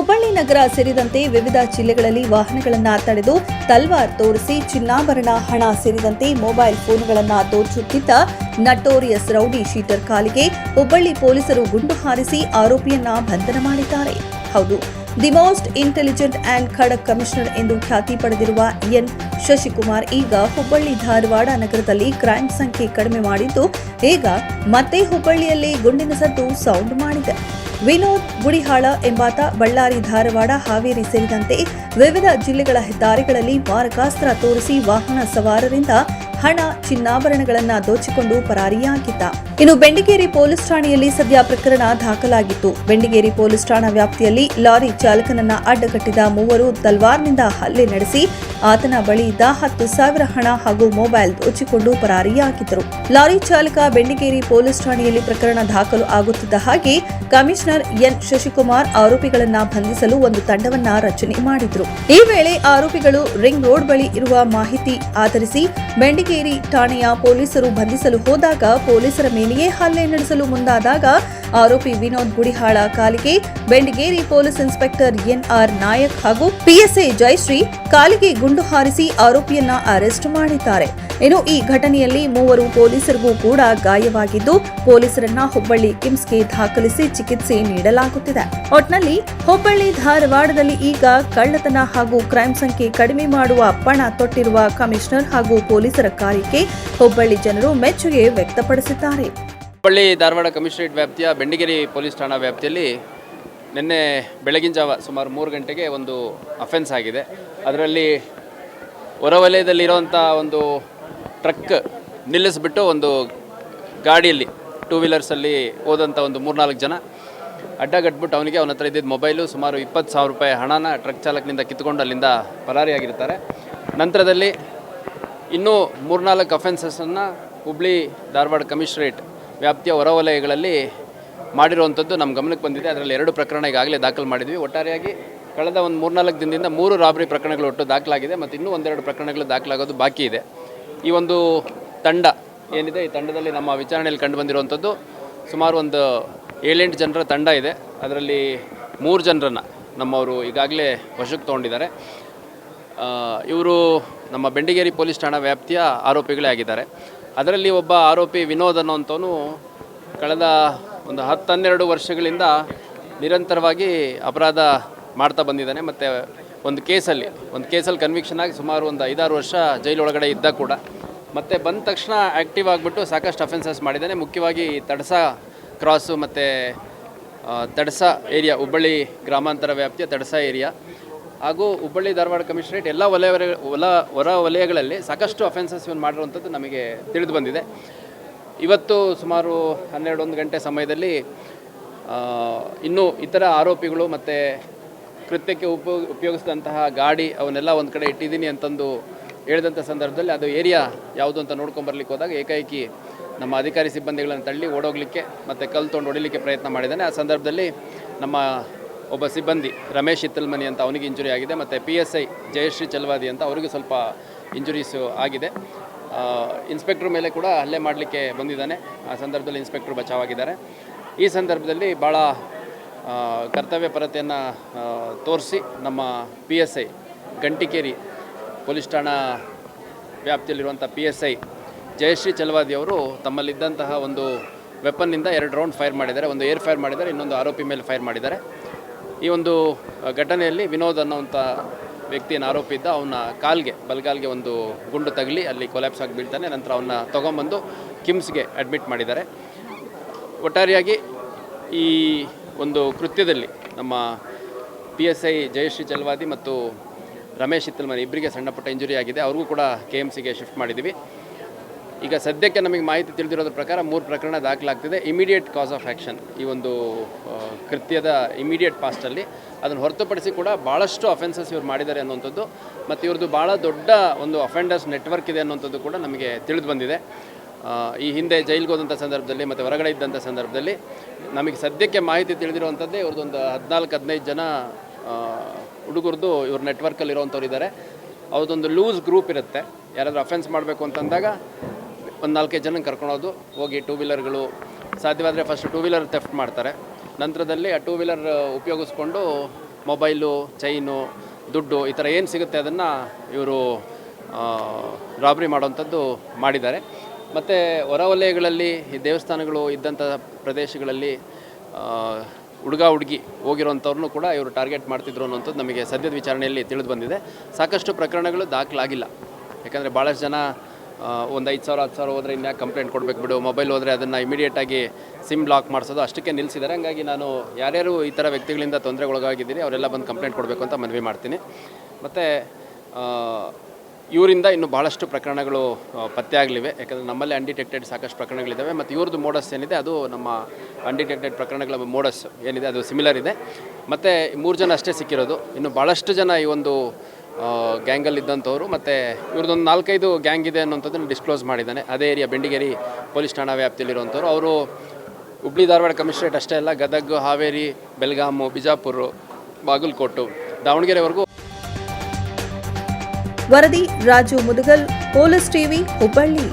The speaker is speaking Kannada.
ಹುಬ್ಬಳ್ಳಿ ನಗರ ಸೇರಿದಂತೆ ವಿವಿಧ ಜಿಲ್ಲೆಗಳಲ್ಲಿ ವಾಹನಗಳನ್ನು ತಡೆದು ತಲ್ವಾರ್ ತೋರಿಸಿ ಚಿನ್ನಾಭರಣ, ಹಣ ಸೇರಿದಂತೆ ಮೊಬೈಲ್ ಫೋನ್ಗಳನ್ನು ದೋಚುತ್ತಿದ್ದ ನಟೋರಿಯಸ್ ರೌಡಿ ಶೀಟರ್ ಕಾಲಿಗೆ ಹುಬ್ಬಳ್ಳಿ ಪೊಲೀಸರು ಗುಂಡು ಹಾರಿಸಿ ಆರೋಪಿಯನ್ನ ಬಂಧನ ಮಾಡಿದ್ದಾರೆ. ಹೌದು, ದಿ ಮೋಸ್ಟ್ ಇಂಟೆಲಿಜೆಂಟ್ ಅಂಡ್ ಖಡಕ್ ಕಮಿಷನರ್ ಎಂದು ಖ್ಯಾತಿ ಪಡೆದಿರುವ ಎನ್ ಶಶಿಕುಮಾರ್ ಈಗ ಹುಬ್ಬಳ್ಳಿ ಧಾರವಾಡ ನಗರದಲ್ಲಿ ಕ್ರೈಮ್ ಸಂಖ್ಯೆ ಕಡಿಮೆ ಮಾಡಿದ್ದು, ಈಗ ಮತ್ತೆ ಹುಬ್ಬಳ್ಳಿಯಲ್ಲಿ ಗುಂಡಿನ ಸದ್ದು ಸೌಂಡ್ ಮಾಡಿದೆ. ವಿನೋದ್ ಗುಡಿಹಾಳ ಎಂಬಾತ ಬಳ್ಳಾರಿ, ಧಾರವಾಡ, ಹಾವೇರಿ ಸೇರಿದಂತೆ ವಿವಿಧ ಜಿಲ್ಲೆಗಳ ಹೆದ್ದಾರಿಗಳಲ್ಲಿ ಮಾರಕಾಸ್ತ್ರ ತೋರಿಸಿ ವಾಹನ ಸವಾರರಿಂದ ಹಣ, ಚಿನ್ನಾಭರಣಗಳನ್ನು ದೋಚಿಕೊಂಡು ಪರಾರಿಯಾಗಿದ್ದ. ಇನ್ನು ಬೆಂಡಿಗೇರಿ ಪೊಲೀಸ್ ಠಾಣೆಯಲ್ಲಿ ಸದ್ಯ ಪ್ರಕರಣ ದಾಖಲಾಗಿತ್ತು. ಬೆಂಡಿಗೇರಿ ಪೊಲೀಸ್ ಠಾಣಾ ವ್ಯಾಪ್ತಿಯಲ್ಲಿ ಲಾರಿ ಚಾಲಕನನ್ನ ಅಡ್ಡಗಟ್ಟಿದ ಮೂವರು ತಲ್ವಾರ್ನಿಂದ ಹಲ್ಲೆ ನಡೆಸಿ ಆತನ ಬಳಿ ಇದ್ದ 10,000 ಹಣ ಹಾಗೂ ಮೊಬೈಲ್ ದೋಚಿಕೊಂಡು ಪರಾರಿಯಾಗಿದ್ದರು. ಲಾರಿ ಚಾಲಕ ಬೆಂಡಿಗೇರಿ ಪೊಲೀಸ್ ಠಾಣೆಯಲ್ಲಿ ಪ್ರಕರಣ ದಾಖಲು ಆಗುತ್ತಿದ್ದ ಹಾಗೆ ಕಮಿಷನರ್ ಎನ್ ಶಶಿಕುಮಾರ್ ಆರೋಪಿಗಳನ್ನ ಬಂಧಿಸಲು ಒಂದು ತಂಡವನ್ನ ರಚನೆ ಮಾಡಿದ್ರು. ಈ ವೇಳೆ ಆರೋಪಿಗಳು ರಿಂಗ್ ರೋಡ್ ಬಳಿ ಇರುವ ಮಾಹಿತಿ ಆಧರಿಸಿ ಬೆಂಡಿಗೇರಿ ಠಾಣೆಯ ಪೊಲೀಸರು ಬಂಧಿಸಲು ಹೋದಾಗ ಪೊಲೀಸರ ಮೇಲೆಯೇ ಹಲ್ಲೆ ನಡೆಸಲು ಮುಂದಾದಾಗ ಆರೋಪಿ ವಿನೋದ್ ಗುಡಿಹಾಳ ಕಾಲಿಗೆ Bendigeri police inspector NR Nayak ಹಾಗೂ ಪಿಎಸ್ಐ ಜಯಶ್ರೀ ಕಾಲಿಗೆ ಗುಂಡು ಹಾರಿಸಿ ಆರೋಪಿಯನ್ನ ಅರೆಸ್ಟ್ ಮಾಡಿದ್ದಾರೆ. ಇನ್ನು ಈ ಘಟನೆಯಲ್ಲಿ ಮೂವರು ಪೊಲೀಸರಿಗೂ ಕೂಡ ಗಾಯವಾಗಿದ್ದು, ಪೊಲೀಸರನ್ನ ಹುಬ್ಬಳ್ಳಿ ಕಿಮ್ಸ್ಗೆ ದಾಖಲಿಸಿ ಚಿಕಿತ್ಸೆ ನೀಡಲಾಗುತ್ತಿದೆ. ಒಟ್ನಲ್ಲಿ ಹುಬ್ಬಳ್ಳಿ ಧಾರವಾಡದಲ್ಲಿ ಈಗ ಕಳ್ಳತನ ಹಾಗೂ ಕ್ರೈಮ್ ಸಂಖ್ಯೆ ಕಡಿಮೆ ಮಾಡುವ ಪಣ ತೊಟ್ಟಿರುವ ಕಮಿಷನರ್ ಹಾಗೂ ಪೊಲೀಸರ ಕಾರ್ಯಕ್ಕೆ ಹುಬ್ಬಳ್ಳಿ ಜನರು ಮೆಚ್ಚುಗೆ ವ್ಯಕ್ತಪಡಿಸಿದ್ದಾರೆ. ಹುಬ್ಬಳ್ಳಿ ಧಾರವಾಡ ಕಮಿಷನರೇಟ್ ವ್ಯಾಪ್ತಿಯ ಬೆಂಡಿಗೇರಿ ಪೊಲೀಸ್ ಠಾಣಾ ವ್ಯಾಪ್ತಿಯಲ್ಲಿ ನಿನ್ನೆ ಬೆಳಗಿನ ಜಾವ ಸುಮಾರು 3 ಗಂಟೆಗೆ ಒಂದು ಅಫೆನ್ಸ್ ಆಗಿದೆ. ಅದರಲ್ಲಿ ಹೊರವಲಯದಲ್ಲಿರುವಂಥ ಒಂದು ಟ್ರಕ್ ನಿಲ್ಲಿಸ್ಬಿಟ್ಟು ಒಂದು ಗಾಡಿಯಲ್ಲಿ 2 ವೀಲರ್ಸಲ್ಲಿ ಹೋದಂಥ ಒಂದು 3-4 ಜನ ಅಡ್ಡಗಟ್ಬಿಟ್ಟು ಅವನ ಹತ್ರ ಇದ್ದಿದ್ದ ಮೊಬೈಲು, ಸುಮಾರು 20,000 ರೂಪಾಯಿ ಹಣನ ಟ್ರಕ್ ಚಾಲಕನಿಂದ ಕಿತ್ಕೊಂಡು ಅಲ್ಲಿಂದ ಪರಾರಿಯಾಗಿರ್ತಾರೆ. ನಂತರದಲ್ಲಿ ಇನ್ನೂ 3-4 ಅಫೆನ್ಸಸ್ಸನ್ನು ಹುಬ್ಬಳ್ಳಿ ಧಾರವಾಡ ಕಮಿಷನರೇಟ್ ವ್ಯಾಪ್ತಿಯ ಹೊರವಲಯಗಳಲ್ಲಿ ಮಾಡಿರುವಂಥದ್ದು ನಮ್ಮ ಗಮನಕ್ಕೆ ಬಂದಿದೆ. ಅದರಲ್ಲಿ 2 ಪ್ರಕರಣ ಈಗಾಗಲೇ ದಾಖಲು ಮಾಡಿದ್ವಿ. ಒಟ್ಟಾರೆಯಾಗಿ ಕಳೆದ ಒಂದು 3-4 ದಿನದಿಂದ 3 ರಾಬರಿ ಪ್ರಕರಣಗಳು ಒಟ್ಟು ದಾಖಲಾಗಿದೆ ಮತ್ತು ಇನ್ನೂ 1-2 ಪ್ರಕರಣಗಳು ದಾಖಲಾಗೋದು ಬಾಕಿ ಇದೆ. ಈ ಒಂದು ತಂಡ ಏನಿದೆ, ಈ ತಂಡದಲ್ಲಿ ನಮ್ಮ ವಿಚಾರಣೆಯಲ್ಲಿ ಕಂಡು ಬಂದಿರುವಂಥದ್ದು ಸುಮಾರು ಒಂದು 7-8 ಜನರ ತಂಡ ಇದೆ. ಅದರಲ್ಲಿ 3 ಜನರನ್ನು ನಮ್ಮವರು ಈಗಾಗಲೇ ವಶಕ್ಕೆ ತೊಗೊಂಡಿದ್ದಾರೆ. ಇವರು ನಮ್ಮ ಬೆಂಡಿಗೇರಿ ಪೊಲೀಸ್ ಠಾಣಾ ವ್ಯಾಪ್ತಿಯ ಆರೋಪಿಗಳೇ ಆಗಿದ್ದಾರೆ. ಅದರಲ್ಲಿ ಒಬ್ಬ ಆರೋಪಿ ವಿನೋದ್ ಅನ್ನೋಂಥವನು ಕಳೆದ ಒಂದು 10-12 ವರ್ಷಗಳಿಂದ ನಿರಂತರವಾಗಿ ಅಪರಾಧ ಮಾಡ್ತಾ ಬಂದಿದ್ದಾನೆ. ಮತ್ತು ಒಂದು ಕೇಸಲ್ಲಿ ಕನ್ವಿಕ್ಷನ್ ಆಗಿ ಸುಮಾರು ಒಂದು 5-6 ವರ್ಷ ಜೈಲೊಳಗಡೆ ಇದ್ದ ಕೂಡ. ಮತ್ತು ಬಂದ ತಕ್ಷಣ ಆ್ಯಕ್ಟಿವ್ ಆಗಿಬಿಟ್ಟು ಸಾಕಷ್ಟು ಅಫೆನ್ಸಸ್ ಮಾಡಿದ್ದಾನೆ. ಮುಖ್ಯವಾಗಿ ತಡಸ ಕ್ರಾಸು ಮತ್ತು ತಡಸ ಏರಿಯಾ, ಹುಬ್ಬಳ್ಳಿ ಗ್ರಾಮಾಂತರ ವ್ಯಾಪ್ತಿಯ ತಡಸ ಏರಿಯಾ ಹಾಗೂ ಹುಬ್ಬಳ್ಳಿ ಧಾರವಾಡ ಕಮಿಷನರೇಟ್ ಎಲ್ಲ ಹೊರ ವಲಯಗಳಲ್ಲಿ ಸಾಕಷ್ಟು ಅಫೆನ್ಸಸ್ ಇವನು ಮಾಡಿರುವಂಥದ್ದು ನಮಗೆ ತಿಳಿದು ಬಂದಿದೆ. ಇವತ್ತು ಸುಮಾರು 12-1 ಗಂಟೆ ಸಮಯದಲ್ಲಿ ಇನ್ನೂ ಇತರ ಆರೋಪಿಗಳು ಮತ್ತು ಕೃತ್ಯಕ್ಕೆ ಉಪಯೋಗಿಸಿದಂತಹ ಗಾಡಿ ಅವನ್ನೆಲ್ಲ ಒಂದು ಕಡೆ ಇಟ್ಟಿದ್ದೀನಿ ಅಂತಂದು ಹೇಳಿದಂಥ ಸಂದರ್ಭದಲ್ಲಿ ಅದು ಏರಿಯಾ ಯಾವುದು ಅಂತ ನೋಡ್ಕೊಂಬರ್ಲಿಕ್ಕೆ ಹೋದಾಗ ಏಕಾಏಕಿ ನಮ್ಮ ಅಧಿಕಾರಿ ಸಿಬ್ಬಂದಿಗಳನ್ನು ತಳ್ಳಿ ಓಡೋಗಲಿಕ್ಕೆ ಮತ್ತು ಕಲ್ಲು ತೊಗೊಂಡು ಹೊಡಿಲಿಕ್ಕೆ ಪ್ರಯತ್ನ ಮಾಡಿದ್ದಾನೆ. ಆ ಸಂದರ್ಭದಲ್ಲಿ ನಮ್ಮ ಒಬ್ಬ ಸಿಬ್ಬಂದಿ ರಮೇಶ್ ಹಿತ್ತಲ್ಮನಿ ಅಂತ ಅವನಿಗೆ ಇಂಜುರಿ ಆಗಿದೆ. ಮತ್ತು PSI ಜಯಶ್ರೀ ಚಲವಾದಿ ಅಂತ ಅವರಿಗೂ ಸ್ವಲ್ಪ ಇಂಜುರೀಸು ಆಗಿದೆ. ಇನ್ಸ್ಪೆಕ್ಟ್ರ್ ಮೇಲೆ ಕೂಡ ಹಲ್ಲೆ ಮಾಡಲಿಕ್ಕೆ ಬಂದಿದ್ದಾನೆ. ಆ ಸಂದರ್ಭದಲ್ಲಿ ಇನ್ಸ್ಪೆಕ್ಟ್ರು ಬಚಾವಾಗಿದ್ದಾರೆ. ಈ ಸಂದರ್ಭದಲ್ಲಿ ಭಾಳ ಕರ್ತವ್ಯ ಪರತೆಯನ್ನು ತೋರಿಸಿ ನಮ್ಮ PSI ಗಂಟಿಕೇರಿ ಪೊಲೀಸ್ ಠಾಣಾ ವ್ಯಾಪ್ತಿಯಲ್ಲಿರುವಂಥ PSI ಜಯಶ್ರೀ ಚಲವಾದಿ ಅವರು ತಮ್ಮಲ್ಲಿದ್ದಂತಹ ಒಂದು ವೆಪನ್ನಿಂದ 2 ರೌಂಡ್ ಫೈರ್ ಮಾಡಿದ್ದಾರೆ. ಒಂದು ಏರ್ ಫೈರ್ ಮಾಡಿದ್ದಾರೆ, ಇನ್ನೊಂದು ಆರೋಪಿ ಮೇಲೆ ಫೈರ್ ಮಾಡಿದ್ದಾರೆ. ಈ ಒಂದು ಘಟನೆಯಲ್ಲಿ ವಿನೋದ್ ಅನ್ನೋಂಥ ವ್ಯಕ್ತಿಯನ್ನು ಆರೋಪಿ ಇದ್ದ, ಅವನ ಬಲಗಾಲ್ಗೆ ಒಂದು ಗುಂಡು ತಗಲಿ ಅಲ್ಲಿ ಕೊಲ್ಯಾಪ್ಸ್ ಆಗಿ ಬೀಳ್ತಾನೆ. ನಂತರ ಅವನ್ನ ತೊಗೊಂಬಂದು ಕಿಮ್ಸ್ಗೆ ಅಡ್ಮಿಟ್ ಮಾಡಿದ್ದಾರೆ. ಒಟ್ಟಾರೆಯಾಗಿ ಈ ಒಂದು ಕೃತ್ಯದಲ್ಲಿ ನಮ್ಮ PSI ಜಯಶ್ರೀ ಚಲವಾದಿ ಮತ್ತು ರಮೇಶ್ ಹಿತ್ತಲ್ಮನಿ ಇಬ್ಬರಿಗೆ ಸಣ್ಣಪುಟ್ಟ ಇಂಜುರಿ ಆಗಿದೆ. ಅವ್ರಿಗೂ ಕೂಡ KMCಗೆ ಶಿಫ್ಟ್ ಮಾಡಿದ್ದೀವಿ. ಈಗ ಸದ್ಯಕ್ಕೆ ನಮಗೆ ಮಾಹಿತಿ ತಿಳಿದಿರೋದ್ರ ಪ್ರಕಾರ 3 ಪ್ರಕರಣ ದಾಖಲಾಗ್ತಿದೆ. ಇಮಿಡಿಯೇಟ್ ಕಾಸ್ ಆಫ್ ಆ್ಯಕ್ಷನ್, ಈ ಒಂದು ಕೃತ್ಯದ ಇಮಿಡಿಯೇಟ್ ಪಾಸ್ಟಲ್ಲಿ ಅದನ್ನು ಹೊರತುಪಡಿಸಿ ಕೂಡ ಭಾಳಷ್ಟು ಅಫೆನ್ಸಸ್ ಇವ್ರು ಮಾಡಿದ್ದಾರೆ ಅನ್ನುವಂಥದ್ದು ಮತ್ತು ಇವ್ರದ್ದು ಭಾಳ ದೊಡ್ಡ ಒಂದು ಅಫೆಂಡರ್ಸ್ ನೆಟ್ವರ್ಕ್ ಇದೆ ಅನ್ನುವಂಥದ್ದು ಕೂಡ ನಮಗೆ ತಿಳಿದು ಬಂದಿದೆ. ಈ ಹಿಂದೆ ಜೈಲಿಗೆ ಹೋದಂಥ ಸಂದರ್ಭದಲ್ಲಿ ಮತ್ತು ಹೊರಗಡೆ ಇದ್ದಂಥ ಸಂದರ್ಭದಲ್ಲಿ ನಮಗೆ ಸದ್ಯಕ್ಕೆ ಮಾಹಿತಿ ತಿಳಿದಿರುವಂಥದ್ದೇ ಇವ್ರದ್ದೊಂದು 14-15 ಜನ ಹುಡುಗರದು ಇವ್ರ ನೆಟ್ವರ್ಕಲ್ಲಿ ಇರೋವಂಥವ್ರು ಇದ್ದಾರೆ. ಅವ್ರದ್ದೊಂದು ಲೂಸ್ ಗ್ರೂಪ್ ಇರುತ್ತೆ. ಯಾರಾದರೂ ಅಫೆನ್ಸ್ ಮಾಡಬೇಕು ಅಂತಂದಾಗ ಒಂದು 4-5 ಜನ ಕರ್ಕೊಳೋದು, ಹೋಗಿ 2 ವೀಲರ್ಗಳು ಸಾಧ್ಯವಾದರೆ ಫಸ್ಟ್ 2 ವೀಲರ್ ಥೆಫ್ಟ್ ಮಾಡ್ತಾರೆ. ನಂತರದಲ್ಲಿ ಆ 2 ವೀಲರ್ ಉಪಯೋಗಿಸ್ಕೊಂಡು ಮೊಬೈಲು, ಚೈನು, ದುಡ್ಡು ಈ ಥರ ಏನು ಸಿಗುತ್ತೆ ಅದನ್ನು ಇವರು ರಾಬ್ರಿ ಮಾಡೋವಂಥದ್ದು ಮಾಡಿದ್ದಾರೆ. ಮತ್ತು ಹೊರವಲಯಗಳಲ್ಲಿ ಈ ದೇವಸ್ಥಾನಗಳು ಇದ್ದಂಥ ಪ್ರದೇಶಗಳಲ್ಲಿ ಹುಡುಗ ಹುಡುಗಿ ಹೋಗಿರೋಂಥವ್ರನ್ನೂ ಕೂಡ ಇವರು ಟಾರ್ಗೆಟ್ ಮಾಡ್ತಿದ್ರು ಅನ್ನೋಂಥದ್ದು ನಮಗೆ ಸದ್ಯದ ವಿಚಾರಣೆಯಲ್ಲಿ ತಿಳಿದು ಬಂದಿದೆ. ಸಾಕಷ್ಟು ಪ್ರಕರಣಗಳು ದಾಖಲಾಗಿಲ್ಲ. ಯಾಕಂದರೆ ಭಾಳಷ್ಟು ಜನ ಒಂದು 5,000 10,000 ಹೋದರೆ ಇನ್ಯಾಕೆ ಕಂಪ್ಲೇಂಟ್ ಕೊಡಬೇಕು ಬಿಡು, ಮೊಬೈಲ್ ಹೋದರೆ ಅದನ್ನು ಇಮಿಡಿಯೇಟಾಗಿ ಸಿಮ್ ಲಾಕ್ ಮಾಡಿಸೋದು ಅಷ್ಟಕ್ಕೆ ನಿಲ್ಲಿಸಿದ್ದಾರೆ. ಹಂಗಾಗಿ ನಾನು ಯಾರ್ಯಾರು ಈ ಥರ ವ್ಯಕ್ತಿಗಳಿಂದ ತೊಂದರೆಗೊಳಗಾಗಿದ್ದೀರಿ ಅವರೆಲ್ಲ ಬಂದು ಕಂಪ್ಲೇಂಟ್ ಕೊಡಬೇಕು ಅಂತ ಮನವಿ ಮಾಡ್ತೀನಿ. ಮತ್ತು ಇವರಿಂದ ಇನ್ನೂ ಭಾಳಷ್ಟು ಪ್ರಕರಣಗಳು ಪತ್ತೆ ಆಗಲಿವೆ. ಯಾಕಂದರೆ ನಮ್ಮಲ್ಲಿ ಅನ್ಡಿಟೆಕ್ಟೆಡ್ ಸಾಕಷ್ಟು ಪ್ರಕರಣಗಳಿದ್ದಾವೆ. ಮತ್ತು ಇವ್ರದ್ದು ಮೋಡಸ್ ಏನಿದೆ ಅದು ನಮ್ಮ ಅನ್ಡಿಟೆಕ್ಟೆಡ್ ಪ್ರಕರಣಗಳ ಮೋಡಸ್ ಏನಿದೆ ಅದು ಸಿಮಿಲರ್ ಇದೆ. ಮತ್ತು 3 ಜನ ಅಷ್ಟೇ ಸಿಕ್ಕಿರೋದು. ಇನ್ನು ಭಾಳಷ್ಟು ಜನ ಈ ಒಂದು ಗ್ಯಾಂಗಲ್ಲಿ ಇದ್ದಂಥವ್ರು. ಮತ್ತು ಇವ್ರದ್ದೊಂದು 4-5 ಗ್ಯಾಂಗ್ ಇದೆ ಅನ್ನೋಂಥದ್ದನ್ನು ಡಿಸ್ಕ್ಲೋಸ್ ಮಾಡಿದ್ದಾನೆ. ಅದೇ ಏರಿಯಾ ಬೆಂಡಿಗೇರಿ ಪೊಲೀಸ್ ಠಾಣಾ ವ್ಯಾಪ್ತಿಯಲ್ಲಿರುವಂಥವ್ರು. ಅವರು ಹುಬ್ಳಿ ಧಾರವಾಡ ಕಮಿಷನರೇಟ್ ಅಷ್ಟೇ ಅಲ್ಲ, ಗದಗ, ಹಾವೇರಿ, ಬೆಳಗಾಮು, ಬಿಜಾಪುರ, ಬಾಗಲಕೋಟು, ದಾವಣಗೆರೆವರೆಗೂ. ವರದಿ ರಾಜು ಮುದಗಲ್, ಪೊಲೀಸ್ ಟಿವಿ, ಹುಬ್ಬಳ್ಳಿ.